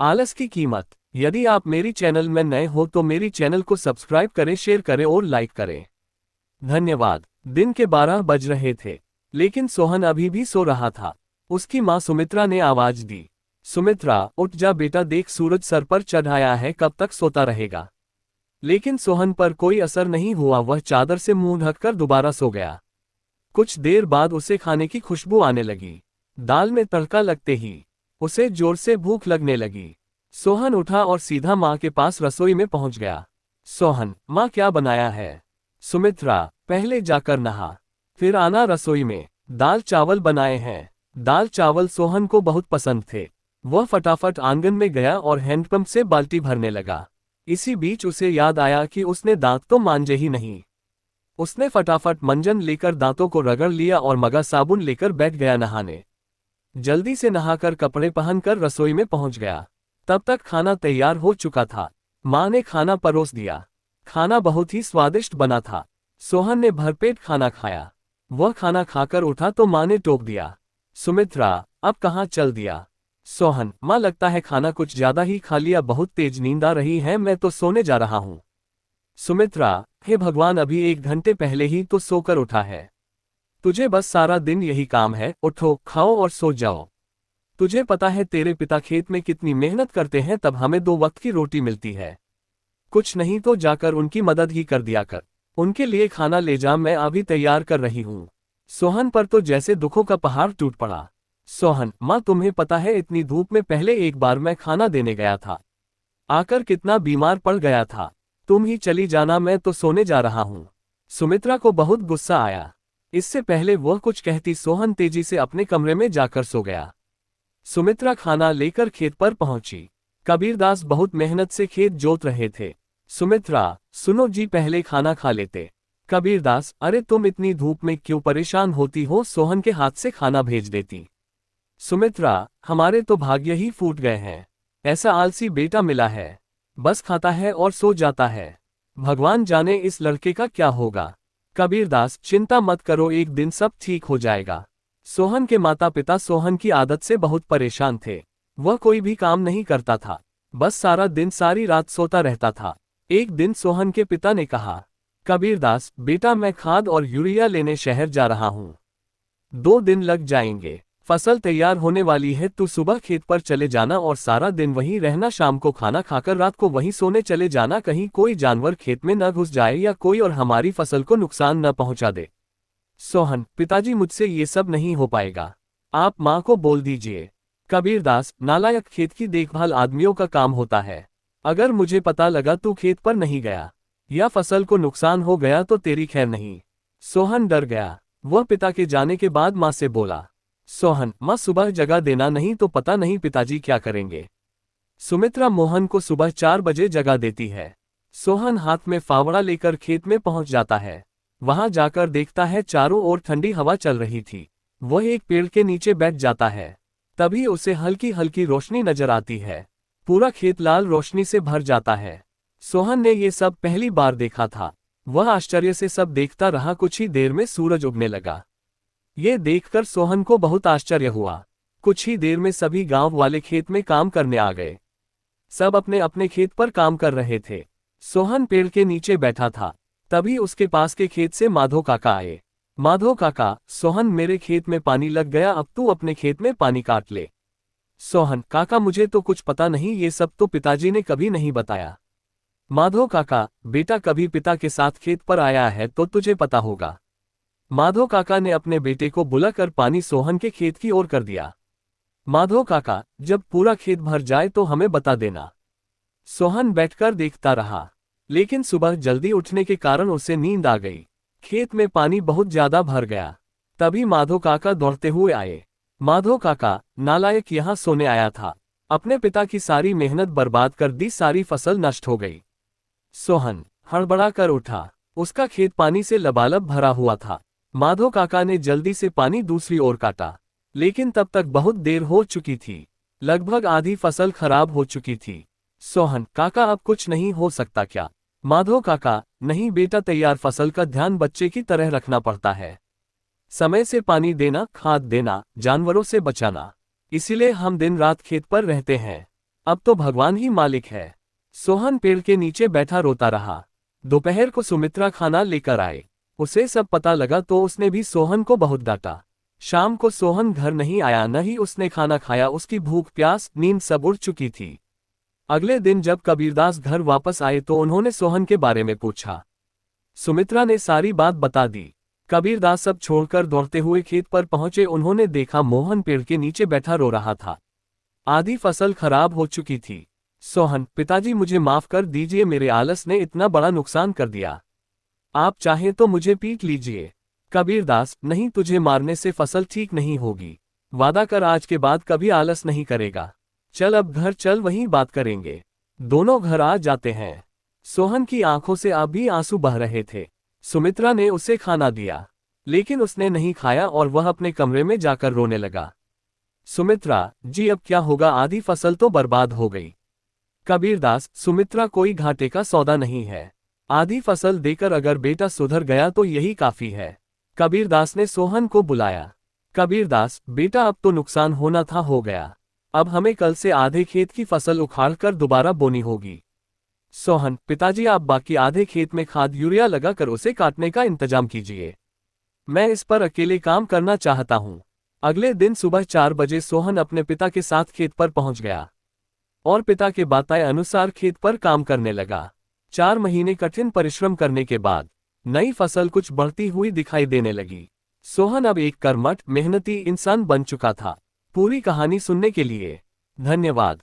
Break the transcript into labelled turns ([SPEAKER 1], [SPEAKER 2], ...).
[SPEAKER 1] आलस की कीमत। यदि आप मेरी चैनल में नए हो तो मेरी चैनल को सब्सक्राइब करें, शेयर करें और लाइक करें। धन्यवाद। दिन के 12 बज रहे थे, लेकिन सोहन अभी भी सो रहा था। उसकी माँ सुमित्रा ने आवाज दी, सुमित्रा उठ जा बेटा, देख सूरज सर पर चढ़ आया है, कब तक सोता रहेगा। लेकिन सोहन पर कोई असर नहीं हुआ, वह चादर से मुंह ढककर दोबारा सो गया। कुछ देर बाद उसे खाने की खुशबू आने लगी। दाल में तड़का लगते ही उसे जोर से भूख लगने लगी। सोहन उठा और सीधा माँ के पास रसोई में पहुंच गया। सोहन, माँ क्या बनाया है? सुमित्रा, पहले जाकर नहा, फिर आना रसोई में, दाल चावल बनाए हैं। दाल चावल सोहन को बहुत पसंद थे। वह फटाफट आंगन में गया और हैंडपंप से बाल्टी भरने लगा। इसी बीच उसे याद आया कि उसने दांत तो मांजे ही नहीं। उसने फटाफट मंजन लेकर दांतों को रगड़ लिया और मगा साबुन लेकर बैठ गया नहाने। जल्दी से नहाकर कपड़े पहनकर रसोई में पहुंच गया। तब तक खाना तैयार हो चुका था। माँ ने खाना परोस दिया। खाना बहुत ही स्वादिष्ट बना था। सोहन ने भरपेट खाना खाया। वह खाना खाकर उठा तो माँ ने टोक दिया, सुमित्रा अब कहाँ चल दिया? सोहन, माँ लगता है खाना कुछ ज्यादा ही खा लिया, बहुत तेज नींद आ रही है, मैं तो सोने जा रहा हूँ। सुमित्रा, हे भगवान, अभी 1 घंटे पहले ही तो सोकर उठा है। तुझे बस सारा दिन यही काम है, उठो, खाओ और सो जाओ। तुझे पता है तेरे पिता खेत में कितनी मेहनत करते हैं, तब हमें 2 वक्त की रोटी मिलती है। कुछ नहीं तो जाकर उनकी मदद ही कर दिया कर। उनके लिए खाना ले जा, मैं अभी तैयार कर रही हूँ। सोहन पर तो जैसे दुखों का पहाड़ टूट पड़ा। सोहन, माँ तुम्हें पता है इतनी धूप में पहले एक बार मैं खाना देने गया था, आकर कितना बीमार पड़ गया था। तुम ही चली जाना, मैं तो सोने जा रहा हूँ। सुमित्रा को बहुत गुस्सा आया। इससे पहले वह कुछ कहती सोहन तेजी से अपने कमरे में जाकर सो गया। सुमित्रा खाना लेकर खेत पर पहुंची। कबीरदास बहुत मेहनत से खेत जोत रहे थे। सुमित्रा, सुनो जी, पहले खाना खा लेते। कबीरदास, अरे तुम इतनी धूप में क्यों परेशान होती हो, सोहन के हाथ से खाना भेज देती। सुमित्रा, हमारे तो भाग्य ही फूट गए हैं, ऐसा आलसी बेटा मिला है, बस खाता है और सो जाता है। भगवान जाने इस लड़के का क्या होगा। कबीरदास, चिंता मत करो, एक दिन सब ठीक हो जाएगा। सोहन के माता पिता सोहन की आदत से बहुत परेशान थे। वह कोई भी काम नहीं करता था, बस सारा दिन सारी रात सोता रहता था। एक दिन सोहन के पिता ने कहा, कबीरदास बेटा, मैं खाद और यूरिया लेने शहर जा रहा हूँ, 2 दिन लग जाएंगे। फसल तैयार होने वाली है, तू सुबह खेत पर चले जाना और सारा दिन वहीं रहना, शाम को खाना खाकर रात को वहीं सोने चले जाना, कहीं कोई जानवर खेत में न घुस जाए या कोई और हमारी फसल को नुकसान न पहुंचा दे। सोहन, पिताजी मुझसे ये सब नहीं हो पाएगा, आप माँ को बोल दीजिए। कबीरदास, नालायक, खेत की देखभाल आदमियों का काम होता है। अगर मुझे पता लगा तू खेत पर नहीं गया या फसल को नुकसान हो गया तो तेरी खैर नहीं। सोहन डर गया। वह पिता के जाने के बाद माँ से बोला, सोहन, माँ सुबह जगा देना, नहीं तो पता नहीं पिताजी क्या करेंगे। सुमित्रा मोहन को सुबह 4 बजे जगा देती है। सोहन हाथ में फावड़ा लेकर खेत में पहुंच जाता है। वहां जाकर देखता है चारों ओर ठंडी हवा चल रही थी। वह एक पेड़ के नीचे बैठ जाता है। तभी उसे हल्की हल्की रोशनी नजर आती है। पूरा खेत लाल रोशनी से भर जाता है। सोहन ने ये सब पहली बार देखा था। वह आश्चर्य से सब देखता रहा। कुछ ही देर में सूरज उगने लगा। ये देखकर सोहन को बहुत आश्चर्य हुआ। कुछ ही देर में सभी गांव वाले खेत में काम करने आ गए। सब अपने अपने खेत पर काम कर रहे थे। सोहन पेड़ के नीचे बैठा था। तभी उसके पास के खेत से माधो काका आए। माधो काका, सोहन, मेरे खेत में पानी लग गया, अब तू अपने खेत में पानी काट ले। सोहन, काका मुझे तो कुछ पता नहीं, ये सब तो पिताजी ने कभी नहीं बताया। माधो काका, बेटा कभी पिता के साथ खेत पर आया है तो तुझे पता होगा। माधो काका ने अपने बेटे को बुलाकर पानी सोहन के खेत की ओर कर दिया। माधो काका, जब पूरा खेत भर जाए तो हमें बता देना। सोहन बैठकर देखता रहा, लेकिन सुबह जल्दी उठने के कारण उसे नींद आ गई। खेत में पानी बहुत ज्यादा भर गया। तभी माधो काका दौड़ते हुए आए। माधो काका, नालायक, यहाँ सोने आया था, अपने पिता की सारी मेहनत बर्बाद कर दी, सारी फसल नष्ट हो गई। सोहन हड़बड़ा कर उठा। उसका खेत पानी से लबालब भरा हुआ था। माधो काका ने जल्दी से पानी दूसरी ओर काटा, लेकिन तब तक बहुत देर हो चुकी थी। लगभग आधी फसल खराब हो चुकी थी। सोहन, काका अब कुछ नहीं हो सकता क्या? माधो काका, नहीं बेटा, तैयार फसल का ध्यान बच्चे की तरह रखना पड़ता है। समय से पानी देना, खाद देना, जानवरों से बचाना, इसीलिए हम दिन रात खेत पर रहते हैं। अब तो भगवान ही मालिक है। सोहन पेड़ के नीचे बैठा रोता रहा। दोपहर को सुमित्रा खाना लेकर आए। उसे सब पता लगा तो उसने भी सोहन को बहुत डांटा। शाम को सोहन घर नहीं आया, न ही उसने खाना खाया। उसकी भूख प्यास नींद सब उड़ चुकी थी। अगले दिन जब कबीरदास घर वापस आए तो उन्होंने सोहन के बारे में पूछा। सुमित्रा ने सारी बात बता दी। कबीरदास सब छोड़कर दौड़ते हुए खेत पर पहुंचे। उन्होंने देखा मोहन पेड़ के नीचे बैठा रो रहा था। आधी फसल खराब हो चुकी थी। सोहन, पिताजी मुझे माफ कर दीजिए, मेरे आलस ने इतना बड़ा नुकसान कर दिया। आप चाहें तो मुझे पीट लीजिए। कबीरदास, नहीं, तुझे मारने से फसल ठीक नहीं होगी। वादा कर आज के बाद कभी आलस नहीं करेगा। चल अब घर चल, वहीं बात करेंगे। दोनों घर आ जाते हैं। सोहन की आंखों से अब भी आंसू बह रहे थे। सुमित्रा ने उसे खाना दिया, लेकिन उसने नहीं खाया और वह अपने कमरे में जाकर रोने लगा। सुमित्रा जी, अब क्या होगा? आधी फसल तो बर्बाद हो गई। कबीरदास, सुमित्रा, कोई घाटे का सौदा नहीं है। आधी फसल देकर अगर बेटा सुधर गया तो यही काफी है। कबीरदास ने सोहन को बुलाया। कबीरदास, बेटा, अब तो नुकसान होना था हो गया। अब हमें कल से आधे खेत की फसल उखाड़कर दोबारा बोनी होगी। सोहन, पिताजी, आप बाकी आधे खेत में खाद यूरिया लगाकर उसे काटने का इंतजाम कीजिए। मैं इस पर अकेले काम करना चाहता हूँ। अगले दिन सुबह 4 बजे सोहन अपने पिता के साथ खेत पर पहुंच गया और पिता के बताए अनुसार खेत पर काम करने लगा। 4 महीने कठिन परिश्रम करने के बाद नई फसल कुछ बढ़ती हुई दिखाई देने लगी। सोहन अब एक कर्मठ, मेहनती इंसान बन चुका था। पूरी कहानी सुनने के लिए धन्यवाद।